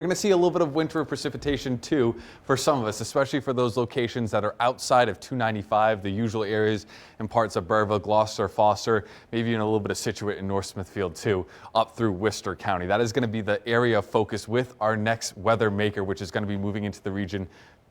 We're going to see a little bit of winter precipitation too for some of us, especially for those locations that are outside of 295, the usual areas in parts of Burrillville, Gloucester, Foster, maybe even a little bit of Scituate and North Smithfield too, up through Worcester County. That is going to be the area of focus with our next weather maker, which is going to be moving into the region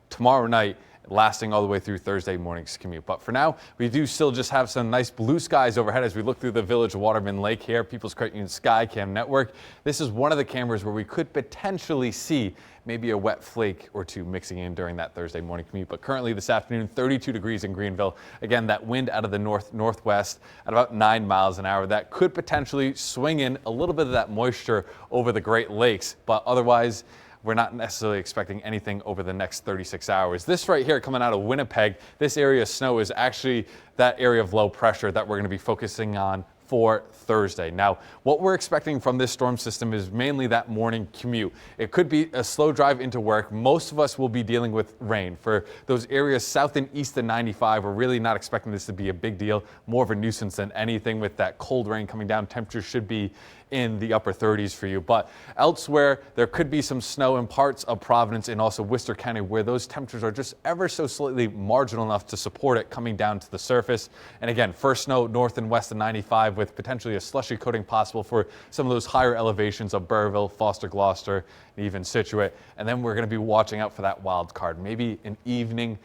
tomorrow night, lasting all the way through Thursday morning's commute. But for now, we do still just have some nice blue skies overhead as we look through the Village Waterman Lake here, People's Credit Union Sky Cam Network. This is one of the cameras where we could potentially see maybe a wet flake or two mixing in during that Thursday morning commute. But currently this afternoon, 32 degrees in Greenville. Again, that wind out of the northwest at about 9 miles an hour. That could potentially swing in a little bit of that moisture over the Great Lakes, but otherwise, we're not necessarily expecting anything over the next 36 hours. This right here coming out of Winnipeg, this area of snow is actually that area of low pressure that we're going to be focusing on for Thursday. Now, what we're expecting from this storm system is mainly that morning commute. It could be a slow drive into work. Most of us will be dealing with rain. For those areas south and east of 95, we're really not expecting this to be a big deal, more of a nuisance than anything. With that cold rain coming down, temperatures should be in the upper 30s for you. But elsewhere, there could be some snow in parts of Providence and also Worcester County, where those temperatures are just ever so slightly marginal enough to support it coming down to the surface. And again, first snow north and west of 95 with potentially a slushy coating possible for some of those higher elevations of Burrillville, Foster, Gloucester, and even Scituate. And then we're going to be watching out for that wild card. Maybe an evening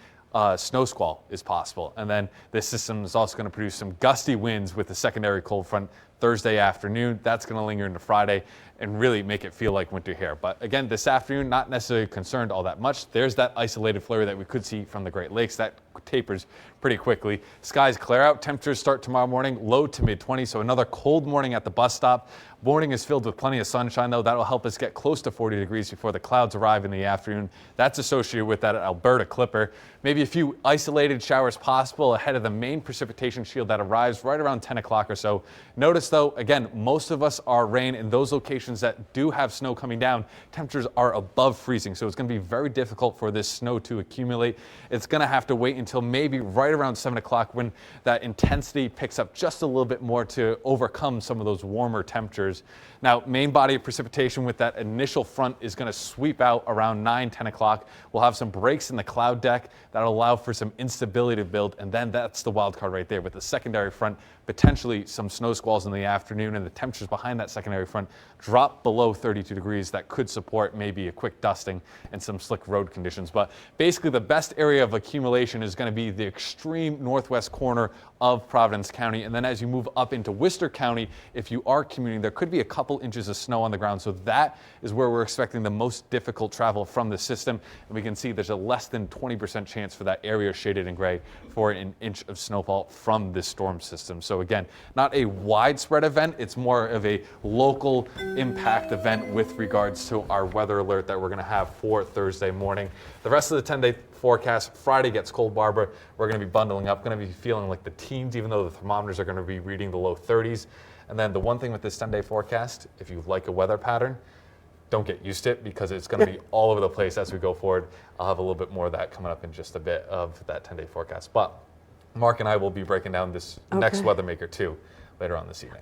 snow squall is possible. And then this system is also going to produce some gusty winds with the secondary cold front Thursday afternoon. That's going to linger into Friday and really make it feel like winter here. But again, this afternoon, not necessarily concerned all that much. There's that isolated flurry that we could see from the Great Lakes. That tapers pretty quickly. Skies clear out. Temperatures start tomorrow morning, low to mid 20s. So another cold morning at the bus stop. Morning is filled with plenty of sunshine, though. That'll help us get close to 40 degrees before the clouds arrive in the afternoon. That's associated with that Alberta clipper. Maybe a few isolated showers possible ahead of the main precipitation shield that arrives right around 10 o'clock or so. Notice, though, again, most of us are rain in those locations that do have snow coming down. Temperatures are above freezing, so it's going to be very difficult for this snow to accumulate. It's going to have to wait until maybe right around 7 o'clock when that intensity picks up just a little bit more to overcome some of those warmer temperatures. Now, main body of precipitation with that initial front is going to sweep out around 9, 10 o'clock. We'll have some breaks in the cloud deck that'll allow for some instability to build, and then that's the wild card right there with the secondary front, potentially some snow squalls in the afternoon, and the temperatures behind that secondary front drop below 32 degrees. That could support maybe a quick dusting and some slick road conditions. But basically the best area of accumulation is going to be the extreme northwest corner of Providence County. And then as you move up into Worcester County, if you are commuting, there could be a couple inches of snow on the ground. So that is where we're expecting the most difficult travel from the system. And we can see there's a less than 20% chance for that area shaded in gray for an inch of snowfall from this storm system. So again, not a widespread event. It's more of a local impact event with regards to our weather alert that we're going to have for Thursday morning. The rest of the 10-day forecast, Friday gets cold, Barbara. We're going to be bundling up, going to be feeling like the teens, even though the thermometers are going to be reading the low 30s. And then the one thing with this 10-day forecast, if you like a weather pattern, don't get used to it because it's going to be all over the place as we go forward. I'll have a little bit more of that coming up in just a bit of that 10-day forecast. But Mark and I will be breaking down this next weather maker too later on this evening.